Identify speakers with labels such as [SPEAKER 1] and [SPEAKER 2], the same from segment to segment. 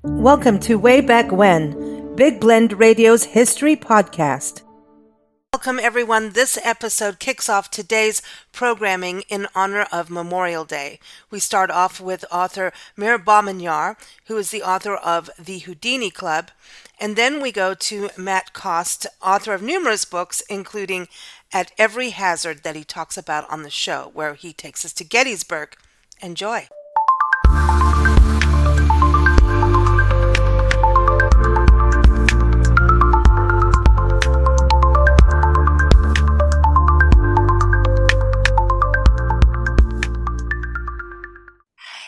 [SPEAKER 1] Welcome to Way Back When, Big Blend Radio's History Podcast. Welcome, everyone. This episode kicks off today's programming in honor of Memorial Day. We start off with author Mir Bahmanyar, who is the author of The Houdini Club, and then we go to Matt Cost, author of numerous books, including At Every Hazard, that he talks about on the show, where he takes us to Gettysburg. Enjoy.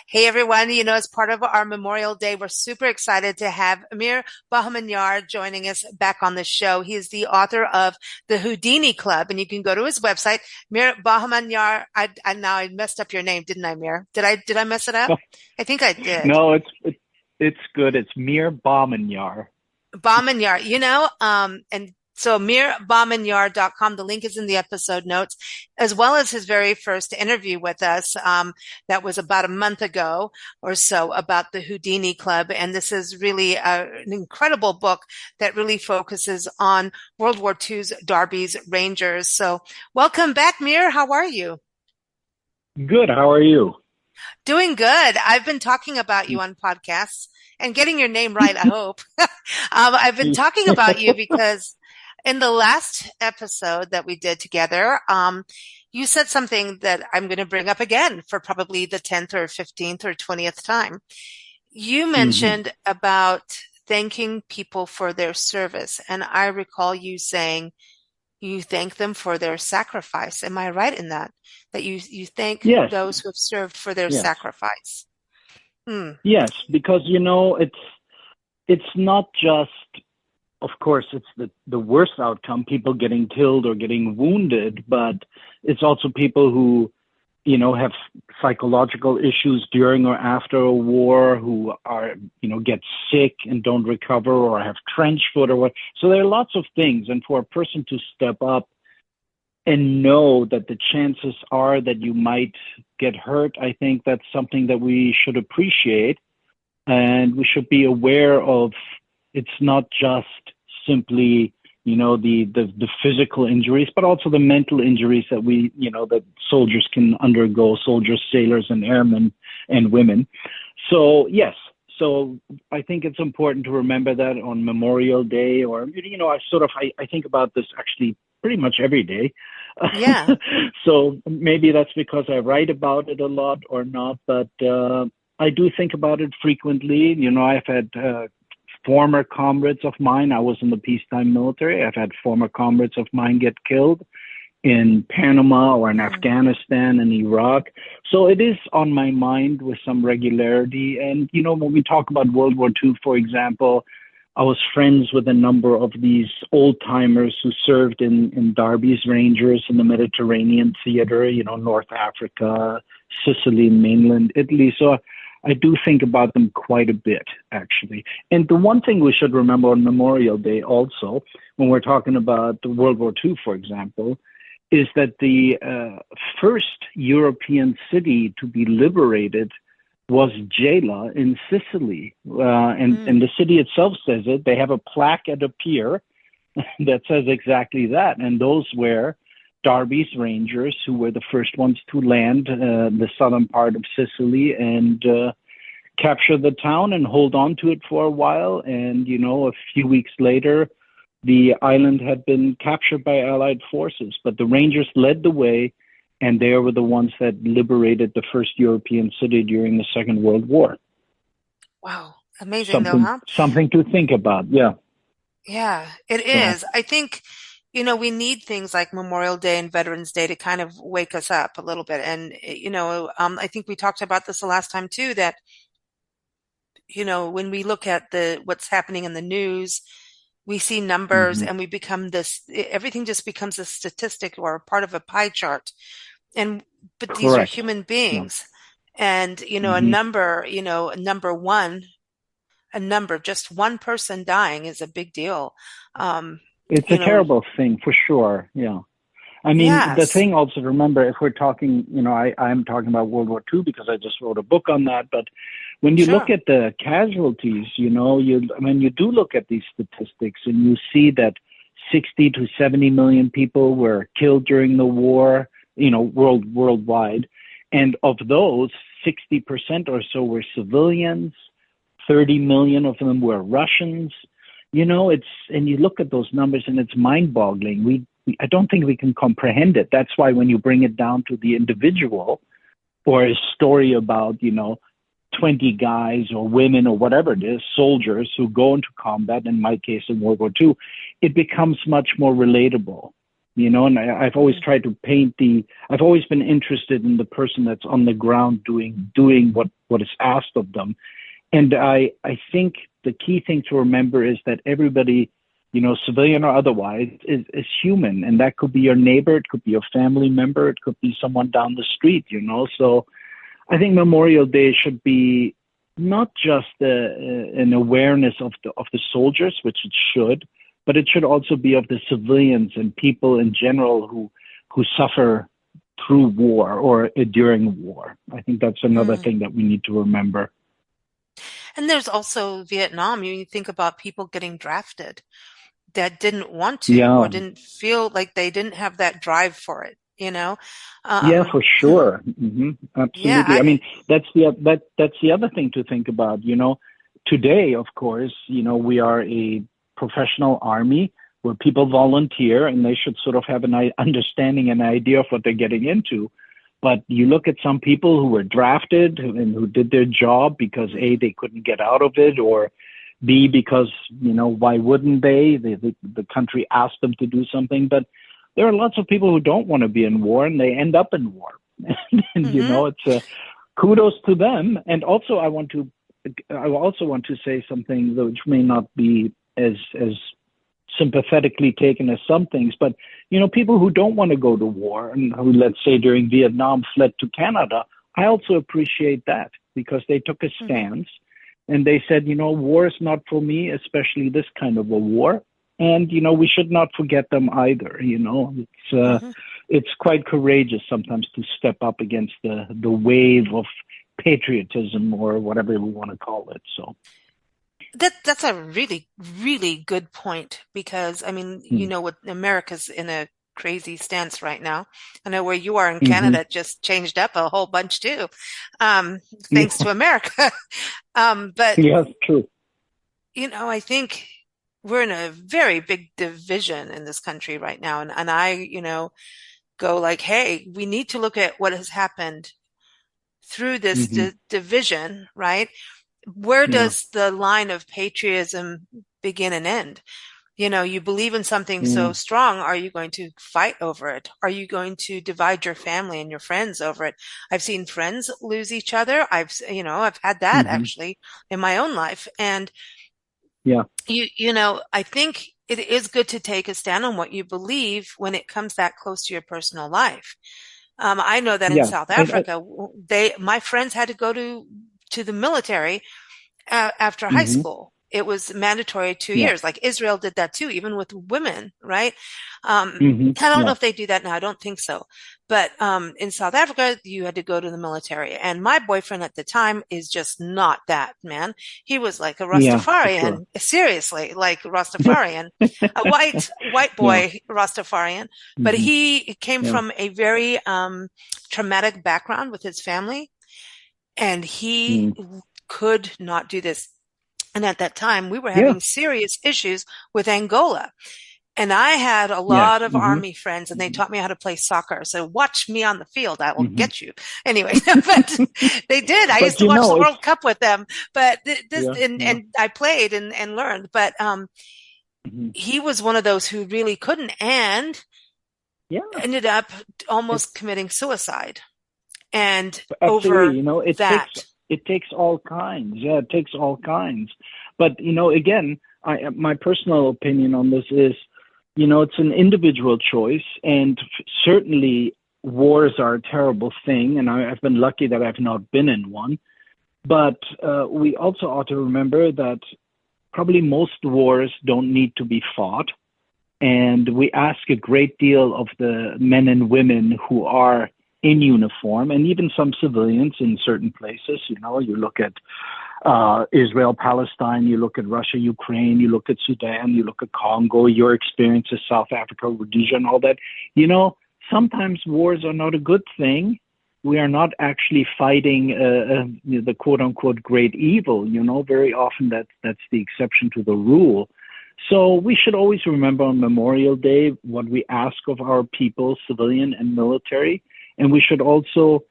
[SPEAKER 1] Hey everyone, as part of our Memorial Day, we're super excited to have Mir Bahmanyar joining us back on the show. He is the author of The Houdini Club, and you can go to his website, Mir Bahmanyar. I messed up your name, didn't I, Mir? Did I mess it up? I think I did.
[SPEAKER 2] No, it's good. It's Mir Bahmanyar.
[SPEAKER 1] Bahmanyar, and so mirbahmanyar.com. The link is in the episode notes, as well as his very first interview with us. That was about a month ago or so about the Houdini Club. And this is really an incredible book that really focuses on World War II's Darby's Rangers. So welcome back, Mir. How are you?
[SPEAKER 2] Good. How are you?
[SPEAKER 1] Doing good. I've been talking about you on podcasts and getting your name right, I hope. I've been talking about you because in the last episode that we did together, you said something that I'm going to bring up again for probably the 10th or 15th or 20th time. You mentioned about thanking people for their service. And I recall you saying you thank them for their sacrifice. Am I right in that? That you thank those who have served for their sacrifice?
[SPEAKER 2] Yes, because, it's not just, of course, it's the worst outcome, people getting killed or getting wounded, but it's also people who, have psychological issues during or after a war, who are, get sick and don't recover or have trench foot or what. So there are lots of things. And for a person to step up and know that the chances are that you might get hurt, I think that's something that we should appreciate. And we should be aware of. It's not just simply, the physical injuries, but also the mental injuries that that soldiers can undergo, soldiers, sailors, and airmen and women. So, yes. So I think it's important to remember that on Memorial Day, or, I think about this actually pretty much every day.
[SPEAKER 1] Yeah.
[SPEAKER 2] So maybe that's because I write about it a lot or not, but I do think about it frequently. I've had former comrades of mine. I was in the peacetime military. I've had former comrades of mine get killed in Panama or in Afghanistan and Iraq. So it is on my mind with some regularity. And, when we talk about World War II, for example, I was friends with a number of these old timers who served in Darby's Rangers in the Mediterranean theater, North Africa, Sicily, mainland Italy. So I do think about them quite a bit, actually. And the one thing we should remember on Memorial Day also, when we're talking about World War II, for example, is that the first European city to be liberated was Gela in Sicily. And the city itself says it. They have a plaque at a pier that says exactly that. And those were Darby's Rangers, who were the first ones to land the southern part of Sicily and capture the town and hold on to it for a while. And, a few weeks later, the island had been captured by Allied forces. But the Rangers led the way, and they were the ones that liberated the first European city during the Second World War.
[SPEAKER 1] Wow. Amazing, though, huh?
[SPEAKER 2] Something to think about, yeah.
[SPEAKER 1] Yeah, it is. I think we need things like Memorial Day and Veterans Day to kind of wake us up a little bit. And, I think we talked about this the last time too, that, when we look at what's happening in the news, we see numbers and we become everything just becomes a statistic or a part of a pie chart. But these are human beings. Yeah. And, a number, just one person dying is a big deal.
[SPEAKER 2] It's a terrible thing for sure. Yeah. I mean, the
[SPEAKER 1] Yes,
[SPEAKER 2] thing also to remember, if we're talking, I'm talking about World War II because I just wrote a book on that. But when you look
[SPEAKER 1] sure.
[SPEAKER 2] at the casualties, when you do look at these statistics and you see that 60 to 70 million people were killed during the war, worldwide. And of those, 60% or so were civilians, 30 million of them were Russians. And you look at those numbers and it's mind boggling. I don't think we can comprehend it. That's why when you bring it down to the individual or a story about, 20 guys or women or whatever it is, soldiers who go into combat, in my case in World War II, it becomes much more relatable. And I've always tried to I've always been interested in the person that's on the ground doing what is asked of them. And I think the key thing to remember is that everybody, civilian or otherwise, is human. And that could be your neighbor, it could be your family member, it could be someone down the street, So I think Memorial Day should be not just an awareness of the soldiers, which it should, but it should also be of the civilians and people in general who suffer through war or during war. I think that's another
[SPEAKER 1] Mm.
[SPEAKER 2] thing that we need to remember.
[SPEAKER 1] And there's also Vietnam. You think about people getting drafted that didn't want to or
[SPEAKER 2] Yeah,
[SPEAKER 1] didn't feel like they didn't have that drive for it, you know?
[SPEAKER 2] yeah,
[SPEAKER 1] Um,
[SPEAKER 2] for sure.
[SPEAKER 1] yeah,
[SPEAKER 2] Absolutely. I mean, that's the other thing to think about. Today, of course, we are a professional army where people volunteer and they should sort of have an understanding and idea of what they're getting into. But you look at some people who were drafted and who did their job because A, they couldn't get out of it, or B, because, why wouldn't they? The country asked them to do something. But there are lots of people who don't want to be in war and they end up in war. And
[SPEAKER 1] hmm
[SPEAKER 2] it's a kudos to them. And also, I also want to say something which may not be as sympathetically taken as some things, but people who don't want to go to war and who, let's say, during Vietnam fled to Canada, I also appreciate that because they took a
[SPEAKER 1] hmm
[SPEAKER 2] stance and they said, war is not for me, especially this kind of a war. And we should not forget them either.
[SPEAKER 1] hmm
[SPEAKER 2] It's quite courageous sometimes to step up against the wave of patriotism or whatever we want to call it. So,
[SPEAKER 1] That's a really, really good point because I mean,
[SPEAKER 2] mm,
[SPEAKER 1] what America's in a crazy stance right now. I know where you are in
[SPEAKER 2] hmm
[SPEAKER 1] Canada just changed up a whole bunch too, thanks
[SPEAKER 2] yeah,
[SPEAKER 1] to America. But
[SPEAKER 2] yeah, true.
[SPEAKER 1] I think we're in a very big division in this country right now, and I, go like, hey, we need to look at what has happened through this
[SPEAKER 2] Hmm
[SPEAKER 1] division, right? Where
[SPEAKER 2] Yeah.
[SPEAKER 1] does the line of patriotism begin and end? You believe in something
[SPEAKER 2] Yeah.
[SPEAKER 1] so strong. Are you going to fight over it? Are you going to divide your family and your friends over it? I've seen friends lose each other. I've had that
[SPEAKER 2] hmm
[SPEAKER 1] actually in my own life. And
[SPEAKER 2] Yeah.
[SPEAKER 1] I think it is good to take a stand on what you believe when it comes that close to your personal life. I know that in
[SPEAKER 2] Yeah.
[SPEAKER 1] South Africa, my friends had to go to the military after high
[SPEAKER 2] hmm
[SPEAKER 1] school. It was mandatory two
[SPEAKER 2] Yeah.
[SPEAKER 1] years. Like Israel did that too, even with women, right? I don't know
[SPEAKER 2] Yeah.
[SPEAKER 1] if they do that now. I don't think so. But in South Africa, you had to go to the military. And my boyfriend at the time is just not that, man. He was like a
[SPEAKER 2] Yeah. For sure.
[SPEAKER 1] Rastafarian, seriously, like Rastafarian, a white
[SPEAKER 2] Yeah.
[SPEAKER 1] boy Rastafarian. But
[SPEAKER 2] hmm
[SPEAKER 1] he came
[SPEAKER 2] Yeah.
[SPEAKER 1] from a very traumatic background with his family, and he
[SPEAKER 2] mm
[SPEAKER 1] could not do this. And at that time, we were
[SPEAKER 2] Yeah.
[SPEAKER 1] having serious issues with Angola. And I had a
[SPEAKER 2] Yes.
[SPEAKER 1] lot of army friends and they
[SPEAKER 2] hmm
[SPEAKER 1] taught me how to play soccer. So watch me on the field. I will
[SPEAKER 2] hmm
[SPEAKER 1] get you. Anyway, but they did. I used
[SPEAKER 2] But
[SPEAKER 1] to watch the
[SPEAKER 2] it's
[SPEAKER 1] World Cup with them, but this,
[SPEAKER 2] yeah. Yeah.
[SPEAKER 1] and I played and learned, but,
[SPEAKER 2] hmm
[SPEAKER 1] he was one of those who really couldn't and
[SPEAKER 2] Yeah.
[SPEAKER 1] ended up almost
[SPEAKER 2] It's
[SPEAKER 1] committing suicide and
[SPEAKER 2] absolutely.
[SPEAKER 1] over that.
[SPEAKER 2] It takes all kinds. Yeah. It takes all kinds. But again, my personal opinion on this is, it's an individual choice, and certainly wars are a terrible thing, and I've been lucky that I've not been in one. But we also ought to remember that probably most wars don't need to be fought. And we ask a great deal of the men and women who are in uniform, and even some civilians in certain places. You know, you look at Israel, Palestine, you look at Russia, Ukraine, you look at Sudan, you look at Congo, your experiences, South Africa, Rhodesia, and all that. You know, sometimes wars are not a good thing. We are not actually fighting the quote unquote great evil. You know, very often that's the exception to the rule. So we should always remember on Memorial Day what we ask of our people, civilian and military, and we should also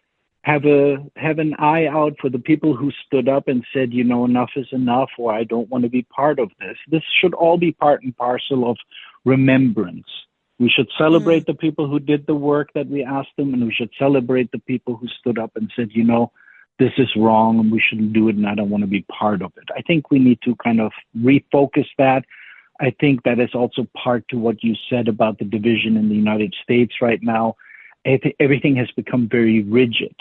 [SPEAKER 2] have an eye out for the people who stood up and said, you know, enough is enough, or I don't want to be part of this. This should all be part and parcel of remembrance. We should celebrate the people who did the work that we asked them, and we should celebrate the people who stood up and said, you know, this is wrong and we shouldn't do it and I don't want to be part of it. I think we need to kind of refocus that. I think that is also part to what you said about the division in the United States right now. Everything has become very rigid,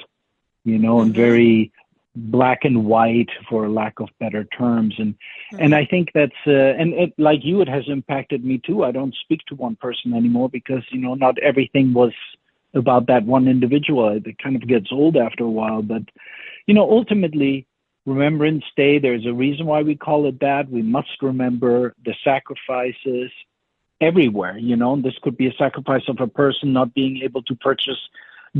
[SPEAKER 2] you know, and very black and white, for lack of better terms. And I think that's, like you, it has impacted me too. I don't speak to one person anymore because, you know, not everything was about that one individual. It kind of gets old after a while. But, you know, ultimately, Remembrance Day, there's a reason why we call it that. We must remember the sacrifices everywhere, you know. This could be a sacrifice of a person not being able to purchase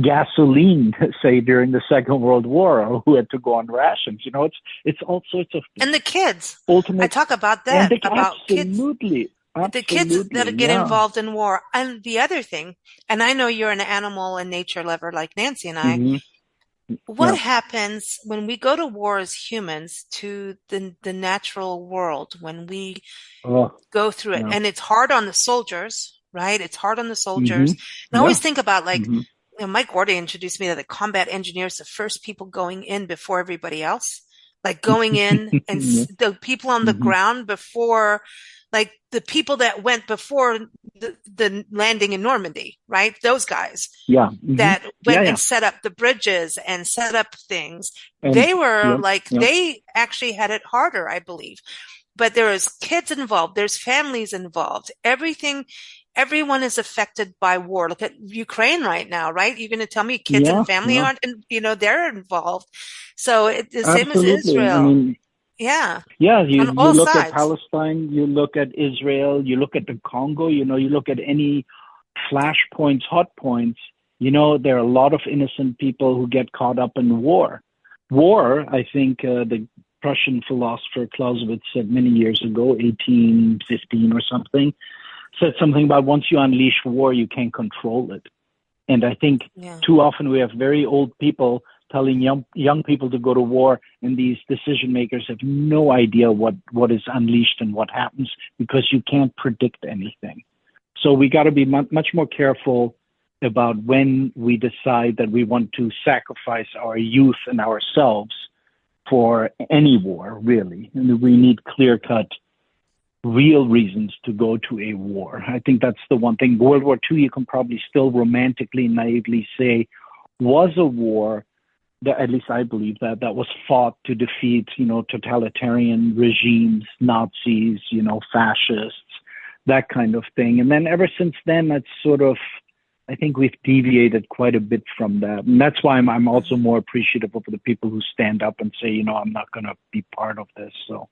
[SPEAKER 2] gasoline, say, during the Second World War, or who had to go on rations. You know, it's all sorts of
[SPEAKER 1] And the kids.
[SPEAKER 2] ultimate.
[SPEAKER 1] I talk about that, about
[SPEAKER 2] absolutely,
[SPEAKER 1] kids, the kids that get
[SPEAKER 2] yeah.
[SPEAKER 1] involved in war. And the other thing, and I know you're an animal and nature lover like Nancy and I.
[SPEAKER 2] Mm-hmm.
[SPEAKER 1] What
[SPEAKER 2] Yeah.
[SPEAKER 1] happens when we go to war as humans to the natural world, when we
[SPEAKER 2] Oh,
[SPEAKER 1] go through it?
[SPEAKER 2] yeah.
[SPEAKER 1] And it's hard on the soldiers, right? It's hard on the
[SPEAKER 2] Mm-hmm.
[SPEAKER 1] soldiers. And I always
[SPEAKER 2] Yeah.
[SPEAKER 1] think about, like,
[SPEAKER 2] Mm-hmm.
[SPEAKER 1] Mike Gordy introduced me to the combat engineers, the first people going in before everybody else, like going in and
[SPEAKER 2] Yeah.
[SPEAKER 1] the people on the
[SPEAKER 2] Mm-hmm.
[SPEAKER 1] ground before, like the people that went before the landing in Normandy, right? Those guys
[SPEAKER 2] Yeah. Mm-hmm.
[SPEAKER 1] that
[SPEAKER 2] Yeah.
[SPEAKER 1] went
[SPEAKER 2] Yeah.
[SPEAKER 1] and set up the bridges and set up things.
[SPEAKER 2] And
[SPEAKER 1] They were
[SPEAKER 2] yeah.
[SPEAKER 1] like,
[SPEAKER 2] Yeah.
[SPEAKER 1] they actually had it harder, I believe. But there is kids involved, there's families involved, everyone is affected by war. Look at Ukraine right now, right? You're going to tell me kids and
[SPEAKER 2] Yeah.
[SPEAKER 1] family
[SPEAKER 2] Yeah.
[SPEAKER 1] aren't, you know, they're involved. So the same as
[SPEAKER 2] Absolutely. I
[SPEAKER 1] Israel.
[SPEAKER 2] mean,
[SPEAKER 1] Yeah.
[SPEAKER 2] yeah,
[SPEAKER 1] On
[SPEAKER 2] you
[SPEAKER 1] all
[SPEAKER 2] look at
[SPEAKER 1] sides.
[SPEAKER 2] Palestine, you look at Israel, you look at the Congo, you know, you look at any flashpoints, hot points, you know, there are a lot of innocent people who get caught up in war. War, I think the Prussian philosopher Clausewitz said many years ago, 1815 or something, said something about once you unleash war, you can't control it. And I think
[SPEAKER 1] Yeah.
[SPEAKER 2] too often we have very old people telling young people to go to war, and these decision makers have no idea what is unleashed and what happens because you can't predict anything. So we got to be much more careful about when we decide that we want to sacrifice our youth and ourselves for any war, really. And we need clear-cut, real reasons to go to a war. I think that's the one thing. World War II, you can probably still romantically, naively say, was a war that, at least I believe, that was fought to defeat, you know, totalitarian regimes, Nazis, you know, fascists, that kind of thing. And then ever since then, that's sort of, I think we've deviated quite a bit from that. And that's why I'm also more appreciative of the people who stand up and say, you know, I'm not going to be part of this. So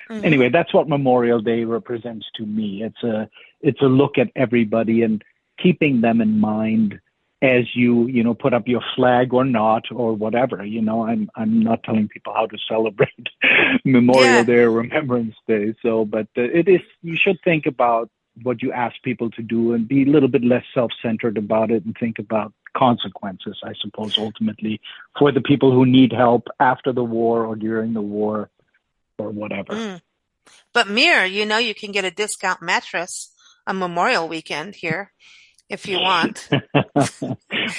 [SPEAKER 2] anyway, that's what Memorial Day represents to me. It's a look at everybody and keeping them in mind as you know, put up your flag or not, or whatever. You know, I'm not telling people how to celebrate Memorial Day or Remembrance Day. So, but it is, you should think about what you ask people to do and be a little bit less self-centered about it and think about consequences, I suppose, ultimately, for the people who need help after the war or during the war or whatever.
[SPEAKER 1] But Mir, you know, you can get a discount mattress on Memorial Weekend here if you want.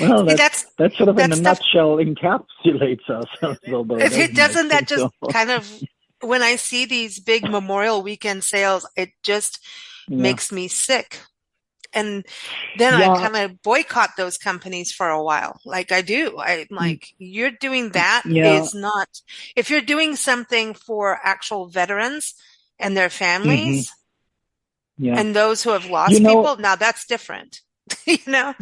[SPEAKER 2] Well,
[SPEAKER 1] See,
[SPEAKER 2] that sort of in
[SPEAKER 1] that
[SPEAKER 2] a
[SPEAKER 1] stuff.
[SPEAKER 2] nutshell encapsulates us a little bit,
[SPEAKER 1] If it
[SPEAKER 2] doesn't it?
[SPEAKER 1] doesn't, that just
[SPEAKER 2] So,
[SPEAKER 1] kind of, when I see these big Memorial Weekend sales, it just
[SPEAKER 2] yeah.
[SPEAKER 1] makes me sick. And then I
[SPEAKER 2] Yeah.
[SPEAKER 1] kind of boycott those companies for a while. Like I do. I'm like, you're doing that
[SPEAKER 2] Yeah.
[SPEAKER 1] is not, if you're doing something for actual veterans and their
[SPEAKER 2] Hmm.
[SPEAKER 1] families,
[SPEAKER 2] Yeah.
[SPEAKER 1] And those who have
[SPEAKER 2] You
[SPEAKER 1] lost
[SPEAKER 2] know,
[SPEAKER 1] people, now that's different. You know?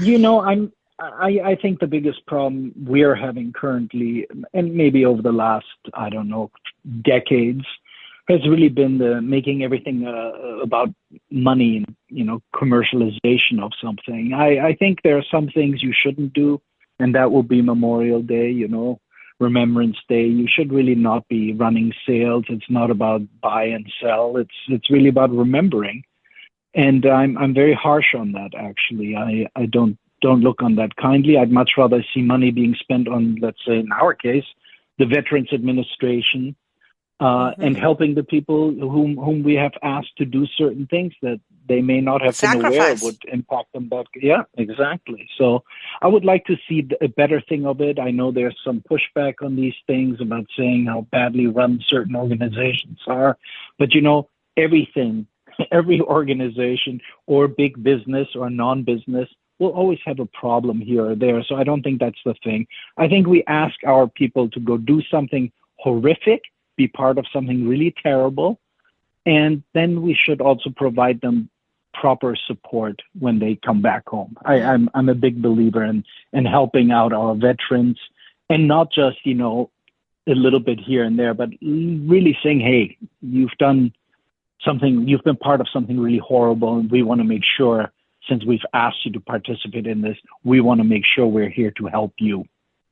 [SPEAKER 2] I think the biggest problem we're having currently, and maybe over the last, I don't know, decades, has really been the making everything about money and, commercialization of something. I think there are some things you shouldn't do, and that will be Memorial Day, Remembrance Day. You should really not be running sales. It's not about buy and sell. It's really about remembering. And I'm very harsh on that, actually. I don't look on that kindly. I'd much rather see money being spent on, let's say, in our case, the Veterans Administration, and helping the people whom we have asked to do certain things that they may not have been aware of would
[SPEAKER 1] Sacrifice.
[SPEAKER 2] impact them back. Yeah, exactly. So I would like to see a better thing of it. I know there's some pushback on these things about saying how badly run certain organizations are, but everything, every organization or big business or non-business will always have a problem here or there. So I don't think that's the thing. I think we ask our people to go do something horrific, be part of something really terrible, and then we should also provide them proper support when they come back home. I'm a big believer in helping out our veterans, and not just a little bit here and there, but really saying, hey, you've done something, you've been part of something really horrible, and we want to make sure, since we've asked you to participate in this, we want to make sure we're here to help you.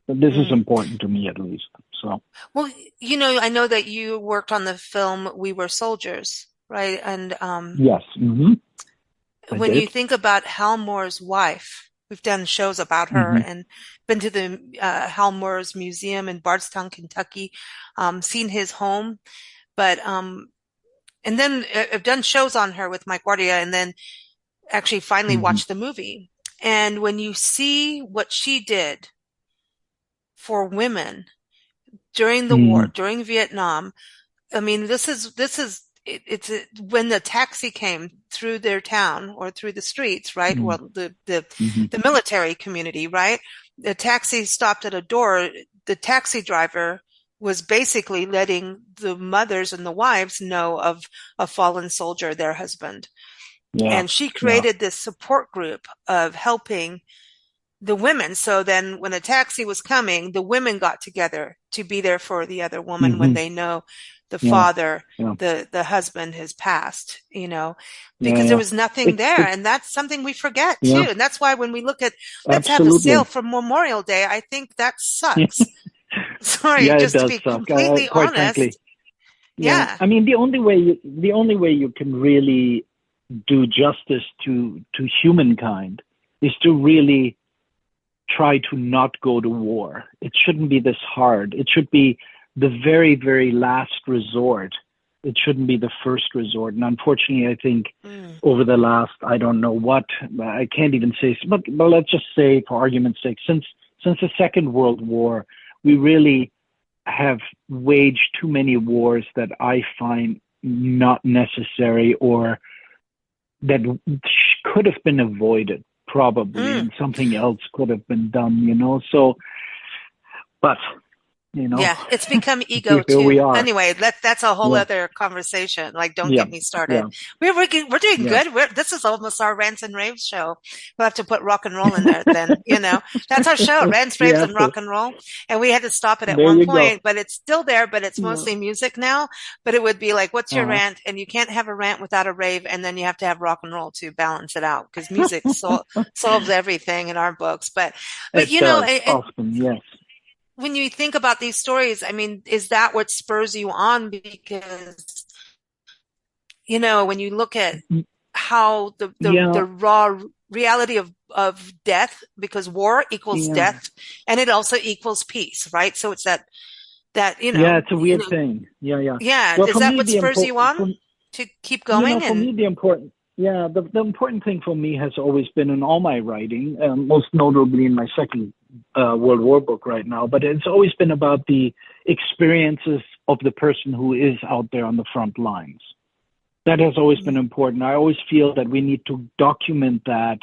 [SPEAKER 2] But this is important to me, at least. So,
[SPEAKER 1] Well, I know that you worked on the film We Were Soldiers, right? And
[SPEAKER 2] yes, I
[SPEAKER 1] when you
[SPEAKER 2] did.
[SPEAKER 1] think about Hal Moore's wife, we've done shows about her
[SPEAKER 2] hmm
[SPEAKER 1] and been to the Hal Moore's Museum in Bardstown, Kentucky, seen his home, but and then I've done shows on her with Mike Guardia, and then actually finally
[SPEAKER 2] hmm
[SPEAKER 1] watched the movie. And when you see what she did for women during the war,
[SPEAKER 2] hmm
[SPEAKER 1] during Vietnam, I mean, it's when the taxi came through their town or through the streets, right?
[SPEAKER 2] hmm
[SPEAKER 1] Well,
[SPEAKER 2] hmm
[SPEAKER 1] the military community, right? The taxi stopped at a door. The taxi driver was basically letting the mothers and the wives know of a fallen soldier, their husband.
[SPEAKER 2] Yeah,
[SPEAKER 1] And she
[SPEAKER 2] yeah,
[SPEAKER 1] created this support group of helping the women. So then when a taxi was coming, the women got together to be there for the other woman when
[SPEAKER 2] hmm
[SPEAKER 1] they know the
[SPEAKER 2] yeah,
[SPEAKER 1] father,
[SPEAKER 2] yeah,
[SPEAKER 1] the husband has passed,
[SPEAKER 2] yeah,
[SPEAKER 1] because there
[SPEAKER 2] yeah.
[SPEAKER 1] was nothing
[SPEAKER 2] It's
[SPEAKER 1] there.
[SPEAKER 2] it's
[SPEAKER 1] And that's something we forget
[SPEAKER 2] yeah,
[SPEAKER 1] too. And that's why when we look at, let's have a sale
[SPEAKER 2] absolutely.
[SPEAKER 1] for Memorial Day, I think that sucks. Sorry,
[SPEAKER 2] Yeah, it
[SPEAKER 1] just to
[SPEAKER 2] does
[SPEAKER 1] be
[SPEAKER 2] suck.
[SPEAKER 1] completely
[SPEAKER 2] Quite frankly,
[SPEAKER 1] honest.
[SPEAKER 2] yeah.
[SPEAKER 1] Yeah.
[SPEAKER 2] I mean, the only way you can really do justice to humankind is to really try to not go to war. It shouldn't be this hard. It should be the very, very last resort. It shouldn't be the first resort. And unfortunately, I think
[SPEAKER 1] Mm.
[SPEAKER 2] over the last, I don't know what, I can't even say, but let's just say, for argument's sake, since the Second World War, we really have waged too many wars that I find not necessary, or that could have been avoided, probably,
[SPEAKER 1] Mm.
[SPEAKER 2] and something else could have been done. So, but you know
[SPEAKER 1] Yeah, it's become ego
[SPEAKER 2] here we
[SPEAKER 1] too.
[SPEAKER 2] are.
[SPEAKER 1] Anyway, that's a whole
[SPEAKER 2] Yeah,
[SPEAKER 1] other conversation. Like, don't
[SPEAKER 2] yeah,
[SPEAKER 1] get me started.
[SPEAKER 2] yeah,
[SPEAKER 1] We're doing
[SPEAKER 2] yeah,
[SPEAKER 1] good. This is almost our rants and raves show. We'll have to put rock and roll in there then, That's our show, rants,
[SPEAKER 2] we
[SPEAKER 1] raves,
[SPEAKER 2] have
[SPEAKER 1] and
[SPEAKER 2] to.
[SPEAKER 1] rock and roll. And we had to stop it at
[SPEAKER 2] There
[SPEAKER 1] one
[SPEAKER 2] you go.
[SPEAKER 1] point, but it's still there, but it's
[SPEAKER 2] Yeah.
[SPEAKER 1] mostly music now. But it would be like, what's your
[SPEAKER 2] Uh,
[SPEAKER 1] rant? And you can't have a rant without a rave, and then you have to have rock and roll to balance it out because solves everything in our books. But
[SPEAKER 2] it does often, yes.
[SPEAKER 1] when you think about these stories, I mean, is that what spurs you on? Because, when you look at how
[SPEAKER 2] Yeah,
[SPEAKER 1] the raw reality of death, because war equals
[SPEAKER 2] yeah,
[SPEAKER 1] death and it also equals peace, right? So it's that,
[SPEAKER 2] yeah. It's a weird thing. Yeah, yeah.
[SPEAKER 1] yeah.
[SPEAKER 2] Well,
[SPEAKER 1] Is
[SPEAKER 2] for
[SPEAKER 1] that
[SPEAKER 2] me,
[SPEAKER 1] what spurs you on to keep going?
[SPEAKER 2] for
[SPEAKER 1] And
[SPEAKER 2] me, the important thing for me has always been in all my writing, most notably in my second World War book right now, but it's always been about the experiences of the person who is out there on the front lines. That has always been important. I always feel that we need to document that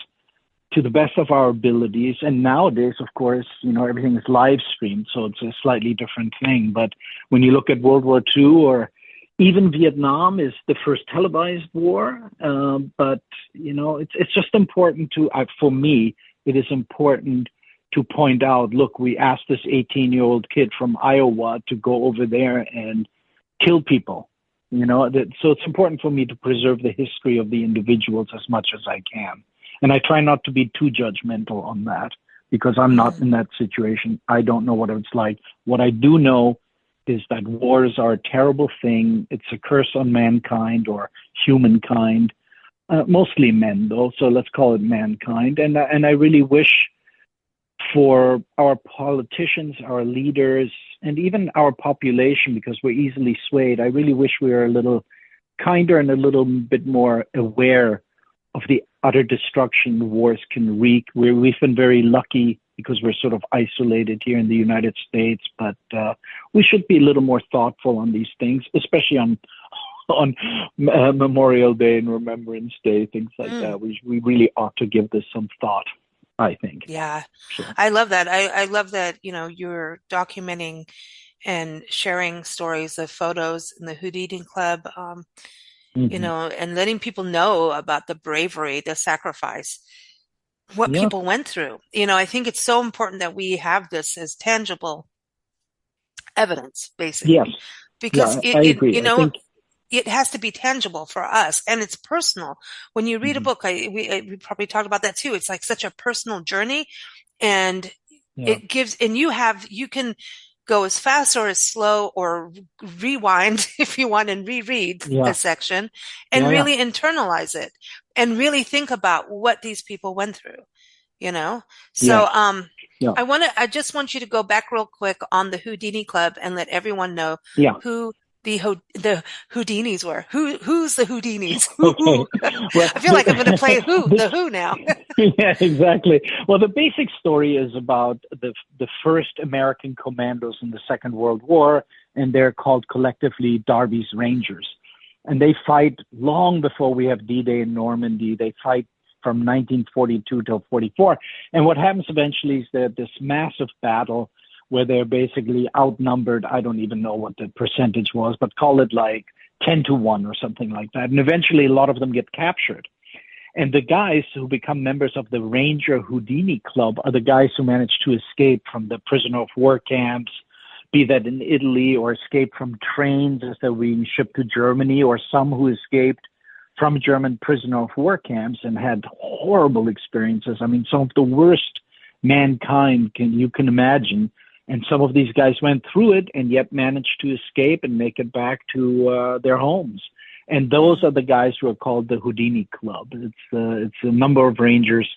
[SPEAKER 2] to the best of our abilities. And nowadays, of course, everything is live streamed, so it's a slightly different thing. But when you look at World War II or even Vietnam is the first televised war. But, it's just important for me, it is important to point out, look, we asked this 18-year-old kid from Iowa to go over there and kill people. So it's important for me to preserve the history of the individuals as much as I can. And I try not to be too judgmental on that because I'm not in that situation. I don't know what it's like. What I do know is that wars are a terrible thing. It's a curse on mankind or humankind, mostly men though. So let's call it mankind. And I really wish for our politicians, our leaders, and even our population, because we're easily swayed, I really wish we were a little kinder and a little bit more aware of the utter destruction wars can wreak. We've been very lucky because we're sort of isolated here in the United States, but we should be a little more thoughtful on these things, especially on Memorial Day and Remembrance Day, things like that. We really ought to give this some thought, I think.
[SPEAKER 1] Yeah,
[SPEAKER 2] So.
[SPEAKER 1] I love that. I love that, you're documenting and sharing stories of photos in the Houdini Club, and letting people know about the bravery, the sacrifice, what people went through. I think it's so important that we have this as tangible evidence, basically.
[SPEAKER 2] Yes.
[SPEAKER 1] Because
[SPEAKER 2] I agree.
[SPEAKER 1] it has to be tangible for us, and it's personal. When you read a book, we probably talked about that too. It's like such a personal journey, and it gives, and you can go as fast or as slow or rewind if you want and reread a section and really internalize it and really think about what these people went through, So, I just want you to go back real quick on the Houdini Club and let everyone know who the Houdinis were. Who's the Houdinis? Who? Well, I feel like I'm going to play the Who now.
[SPEAKER 2] Yeah, exactly. Well, the basic story is about the first American commandos in the Second World War, and they're called collectively Darby's Rangers. And they fight long before we have D-Day in Normandy. They fight from 1942 till 44. And what happens eventually is that this massive battle where they're basically outnumbered. I don't even know what the percentage was, but call it like 10-1 or something like that. And eventually a lot of them get captured. And the guys who become members of the Ranger Houdini Club are the guys who manage to escape from the prisoner of war camps, be that in Italy, or escape from trains as they're being shipped to Germany, or some who escaped from German prisoner of war camps and had horrible experiences. I mean, some of the worst mankind you can imagine. And some of these guys went through it and yet managed to escape and make it back to their homes. And those are the guys who are called the Houdini Club. It's a number of Rangers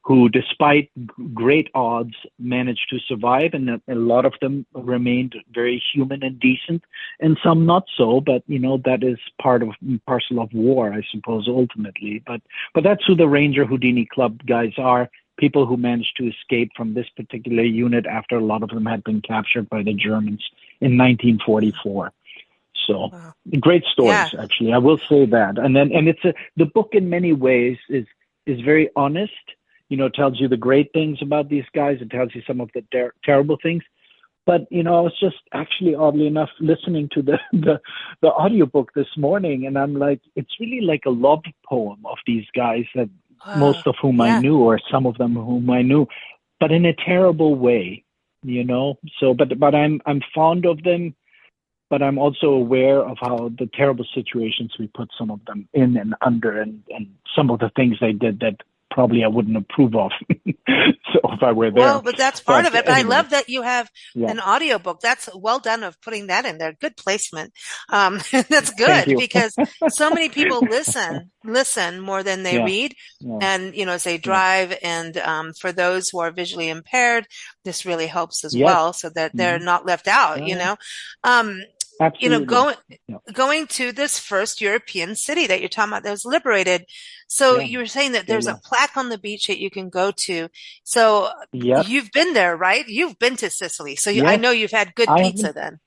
[SPEAKER 2] who, despite great odds, managed to survive. And a lot of them remained very human and decent, and some not so. But, that is part of parcel of war, I suppose, ultimately. But that's who the Ranger Houdini Club guys are. People who managed to escape from this particular unit after a lot of them had been captured by the Germans in 1944. So great stories, actually. I will say that. And the book in many ways is very honest. Tells you the great things about these guys. It tells you some of the terrible things. But I was just actually, oddly enough, listening to the audiobook this morning, and I'm like, it's really like a love poem of these guys that. Most of whom I knew, or some of them whom I knew, but in a terrible way, So, but I'm fond of them, but I'm also aware of how the terrible situations we put some of them in and under, and some of the things they did that probably I wouldn't approve of. So if I were there.
[SPEAKER 1] Well, but that's part of it. But anyway. I love that you have an audiobook. That's well done of putting that in there. Good placement. That's good because so many people listen more than they read. Yeah. And, as they drive and, for those who are visually impaired, this really helps as well so that they're not left out,
[SPEAKER 2] Absolutely.
[SPEAKER 1] Going to this first European city that you're talking about that was liberated. So you were saying that there's a plaque on the beach that you can go to. So you've been there, right? You've been to Sicily. So I know you've had good pizza then.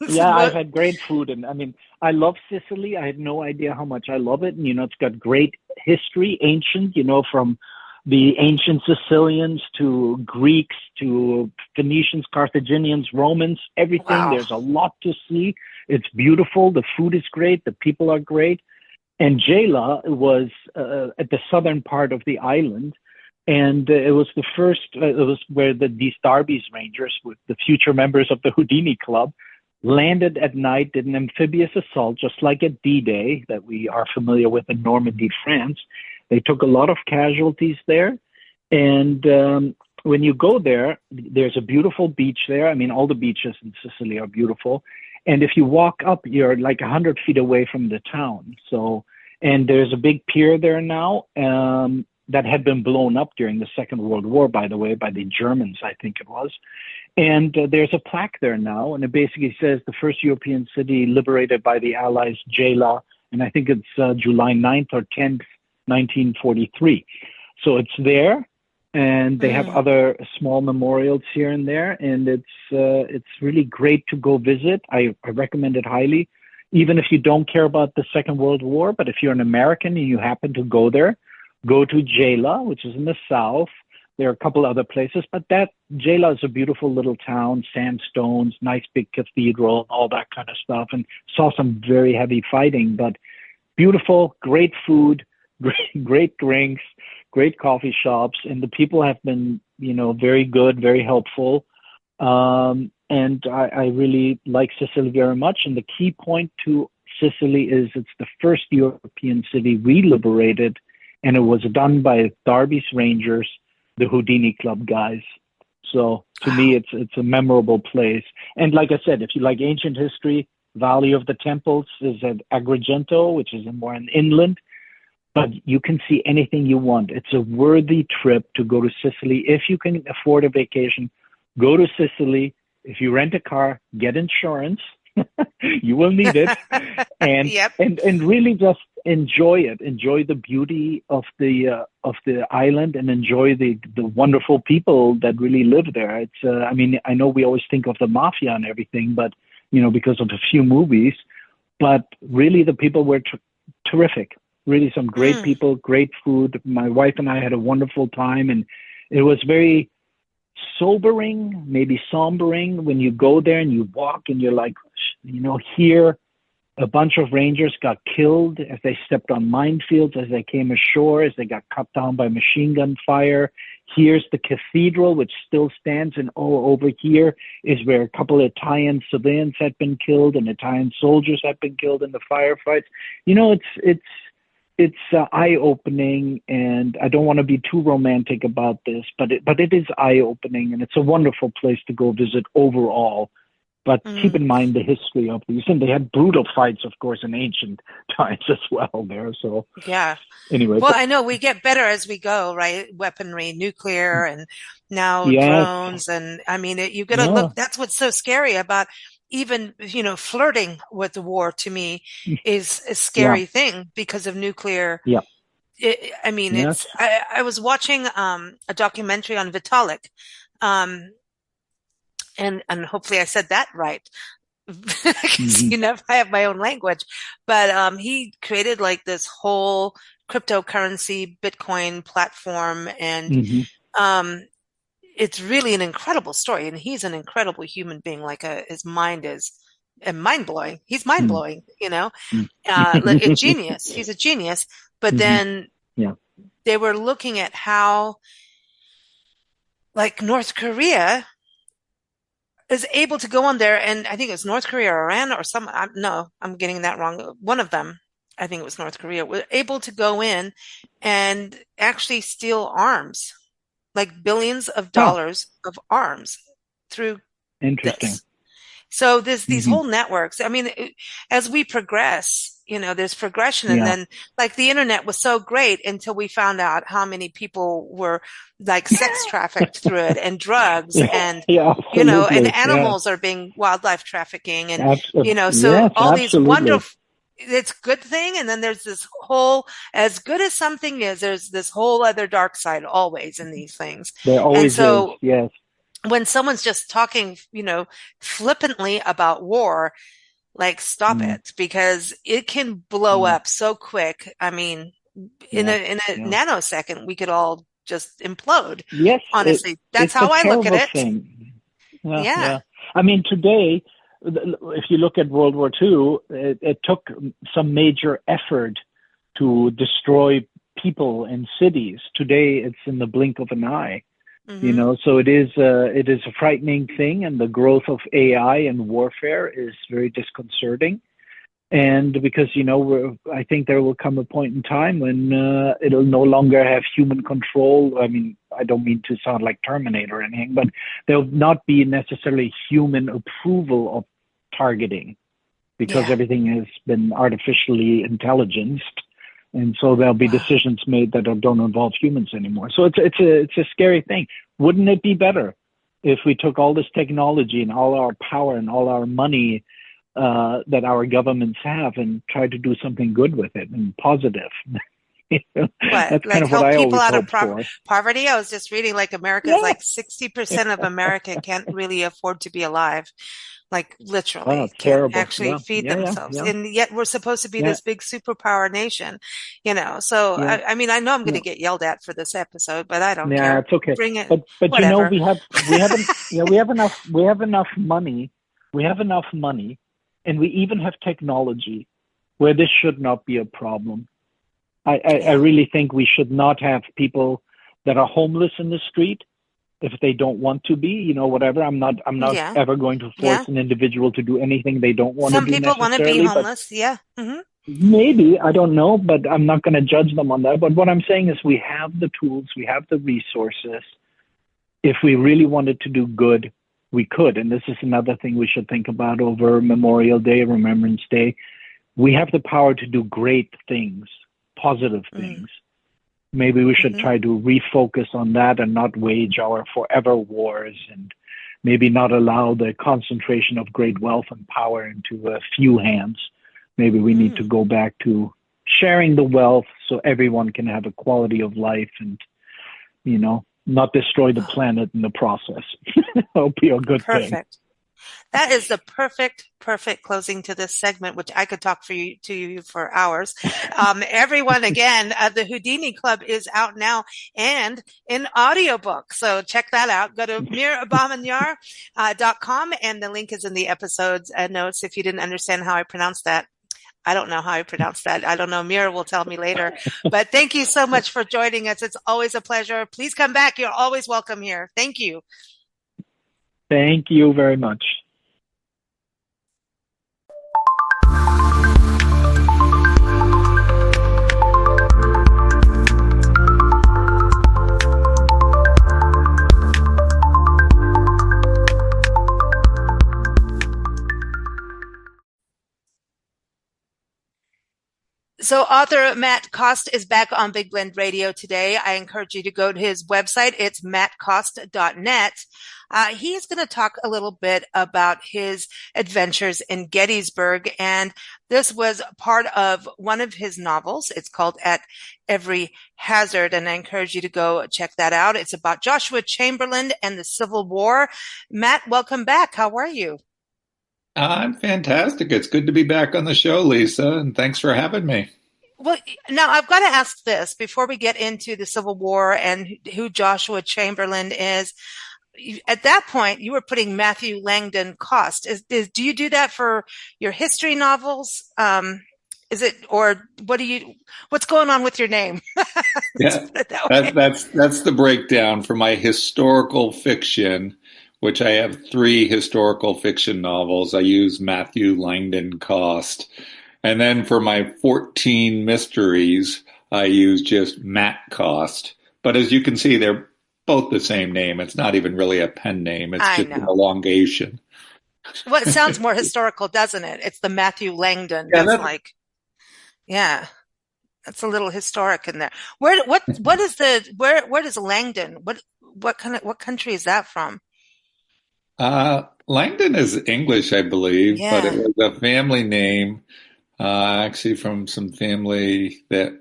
[SPEAKER 2] I've had great food. And I mean, I love Sicily. I had no idea how much I love it. And, it's got great history, ancient, from the ancient Sicilians to Greeks to Phoenicians, Carthaginians, Romans, everything. Wow. There's a lot to see. It's beautiful. The food is great. The people are great. And Gela was at the southern part of the island. And it was the first, it was where these Darby's Rangers, with the future members of the Houdini Club, landed at night, did an amphibious assault, just like at D-Day that we are familiar with in Normandy, France. They took a lot of casualties there. And when you go there, there's a beautiful beach there. I mean, all the beaches in Sicily are beautiful. And if you walk up, you're like 100 feet away from the town. So, and there's a big pier there now that had been blown up during the Second World War, by the way, by the Germans, I think it was. And there's a plaque there now, and it basically says the first European city liberated by the Allies, Gela, and I think it's July 9th or 10th, 1943. So it's there, and they have other small memorials here and there, and it's really great to go visit. I recommend it highly, even if you don't care about the Second World War. But if you're an American and you happen to go there, go to Gela, which is in the south. There are a couple other places, but that Gela is a beautiful little town, sandstones, nice big cathedral, all that kind of stuff, and saw some very heavy fighting, but beautiful, great food, great drinks, great coffee shops, and the people have been, very good, very helpful. And I really like Sicily very much. And the key point to Sicily is it's the first European city we liberated, and it was done by Darby's Rangers, the Houdini Club guys. So to me, it's a memorable place. And like I said, if you like ancient history, Valley of the Temples is at Agrigento, which is more an inland, but you can see anything you want. It's a worthy trip to go to Sicily. If you can afford a vacation, go to Sicily. If you rent a car, get insurance. You will need it. And,
[SPEAKER 1] Yep.
[SPEAKER 2] and really just enjoy it. Enjoy the beauty of the island, and enjoy the wonderful people that really live there. It's I mean, I know we always think of the mafia and everything, but because of a few movies, but really the people were terrific. Really some great people, great food. My wife and I had a wonderful time, and it was very sobering, maybe sombering when you go there and you walk and you're like, here a bunch of Rangers got killed as they stepped on minefields, as they came ashore, as they got cut down by machine gun fire. Here's the cathedral, which still stands, and over here is where a couple of Italian civilians had been killed and Italian soldiers had been killed in the firefights. It's eye-opening, and I don't want to be too romantic about this, but it is eye-opening, and it's a wonderful place to go visit overall. But keep in mind the history of these, and they had brutal fights, of course, in ancient times as well there. So
[SPEAKER 1] Yeah.
[SPEAKER 2] anyway,
[SPEAKER 1] Well, I know we get better as we go, right? Weaponry, nuclear, and now
[SPEAKER 2] yes,
[SPEAKER 1] drones. And I mean, you got to look, that's what's so scary about even, flirting with the war, to me, is a scary thing because of nuclear.
[SPEAKER 2] Yeah.
[SPEAKER 1] Yes. I was watching a documentary on Vitalik, and hopefully I said that right. Because I have my own language, but he created like this whole cryptocurrency Bitcoin platform, and it's really an incredible story, and he's an incredible human being. Like his mind is mind blowing. He's mind blowing, like a genius. He's a genius. But then they were looking at how, like, North Korea is able to go on there, and I think it was North Korea or Iran or I'm getting that wrong. One of them, I think it was North Korea, were able to go in and actually steal arms, like billions of dollars of arms through this. So these whole networks, I mean, as we progress, there's progression. And then, like, the internet was so great until we found out how many people were like sex trafficked through it, and drugs, and, and animals are being wildlife trafficking. And, so all these wonderful, it's a good thing. And then there's this whole, as good as something is, there's this whole other dark side always in these things.
[SPEAKER 2] There always is, yes.
[SPEAKER 1] When someone's just talking, flippantly about war, like, stop it, because it can blow up so quick. I mean, in a nanosecond, we could all just implode.
[SPEAKER 2] Yes,
[SPEAKER 1] honestly, that's how I look at it.
[SPEAKER 2] I mean, today, if you look at World War II, it took some major effort to destroy people and cities. Today, it's in the blink of an eye.
[SPEAKER 1] Hmm.
[SPEAKER 2] So it is a frightening thing, and the growth of AI and warfare is very disconcerting. And because I think there will come a point in time when it'll no longer have human control. I mean, I don't mean to sound like Terminator or anything, but there'll not be necessarily human approval of targeting because
[SPEAKER 1] Yeah.
[SPEAKER 2] everything has been artificially intelligenced, and so there'll be
[SPEAKER 1] Wow.
[SPEAKER 2] decisions made that don't involve humans anymore. So it's a scary thing. Wouldn't it be better if we took all this technology and all our power and all our money that our governments have and tried to do something good with it and positive?
[SPEAKER 1] What,
[SPEAKER 2] That's kind
[SPEAKER 1] like
[SPEAKER 2] of what
[SPEAKER 1] help
[SPEAKER 2] I
[SPEAKER 1] people
[SPEAKER 2] always
[SPEAKER 1] out of
[SPEAKER 2] hoped for.
[SPEAKER 1] poverty? I was just reading like America's
[SPEAKER 2] Yeah.
[SPEAKER 1] like 60% of America can't really afford to be alive. Like
[SPEAKER 2] Oh,
[SPEAKER 1] literally
[SPEAKER 2] it's
[SPEAKER 1] can't
[SPEAKER 2] terrible.
[SPEAKER 1] actually
[SPEAKER 2] Yeah,
[SPEAKER 1] feed
[SPEAKER 2] yeah, yeah,
[SPEAKER 1] themselves.
[SPEAKER 2] yeah,
[SPEAKER 1] And yet we're supposed to be
[SPEAKER 2] yeah,
[SPEAKER 1] this big superpower nation, So
[SPEAKER 2] yeah,
[SPEAKER 1] I mean, I know I'm going
[SPEAKER 2] yeah.
[SPEAKER 1] to get yelled at for this episode, but I don't
[SPEAKER 2] Yeah,
[SPEAKER 1] care.
[SPEAKER 2] it's okay.
[SPEAKER 1] Bring it,
[SPEAKER 2] But
[SPEAKER 1] whatever.
[SPEAKER 2] we have enough money, and we even have technology where this should not be a problem. I
[SPEAKER 1] Yeah.
[SPEAKER 2] really think we should not have people that are homeless in the street if they don't want to be, whatever. I'm not
[SPEAKER 1] Yeah.
[SPEAKER 2] ever going to force
[SPEAKER 1] Yeah.
[SPEAKER 2] an individual to do anything they don't want to
[SPEAKER 1] Some
[SPEAKER 2] do
[SPEAKER 1] people want to be
[SPEAKER 2] necessarily, but
[SPEAKER 1] homeless. Yeah.
[SPEAKER 2] maybe, I don't know, but I'm not going to judge them on that. But what I'm saying is we have the tools, we have the resources. If we really wanted to do good, we could. And this is another thing we should think about over Memorial Day, Remembrance Day. We have the power to do great things, positive
[SPEAKER 1] Mm-hmm.
[SPEAKER 2] things. Maybe we should
[SPEAKER 1] Mm-hmm.
[SPEAKER 2] try to refocus on that and not wage our forever wars, and maybe not allow the concentration of great wealth and power into a few hands. Maybe we need to
[SPEAKER 1] Mm.
[SPEAKER 2] go back to sharing the wealth so everyone can have a quality of life and, not destroy the
[SPEAKER 1] Oh,
[SPEAKER 2] planet in the process. That'll be a good thing.
[SPEAKER 1] perfect. That is the perfect closing to this segment, which I could talk to you for hours. Everyone, again, the Houdini Club is out now and in audiobook. So check that out. Go to mirabamanjar.com and the link is in the episode's notes if you didn't understand how I pronounced that. I don't know how I pronounce that. I don't know. Mira will tell me later. But thank you so much for joining us. It's always a pleasure. Please come back. You're always welcome here. Thank you.
[SPEAKER 2] Thank you very much.
[SPEAKER 1] So author Matt Cost is back on Big Blend Radio today. I encourage you to go to his website. It's mattcost.net. He is going to talk a little bit about his adventures in Gettysburg. And this was part of one of his novels. It's called At Every Hazard. And I encourage you to go check that out. It's about Joshua Chamberlain and the Civil War. Matt, welcome back. How are you?
[SPEAKER 3] I'm fantastic. It's good to be back on the show, Lisa, and thanks for having me.
[SPEAKER 1] Well, now I've got to ask this before we get into the Civil War and who Joshua Chamberlain is. At that point, you were putting Matthew Langdon Cost. Do you do that for your history novels? Is it, or what's going on with your name? Let's
[SPEAKER 3] Yeah,
[SPEAKER 1] put it that way.
[SPEAKER 3] that's the breakdown for my historical fiction, which I have three historical fiction novels. I use Matthew Langdon Cost. And then for my 14 mysteries, I use just Matt Cost. But as you can see, they're both the same name. It's not even really a pen name. It's
[SPEAKER 1] I
[SPEAKER 3] just an
[SPEAKER 1] know.
[SPEAKER 3] elongation.
[SPEAKER 1] Well, it sounds more historical, doesn't it? It's the Matthew Langdon.
[SPEAKER 3] Yeah,
[SPEAKER 1] That's like, yeah, that's a little historic in there. What is where does Langdon, what country is that from?
[SPEAKER 3] Langdon is English, I believe, but it
[SPEAKER 1] Yeah.
[SPEAKER 3] was a family name, actually from some family that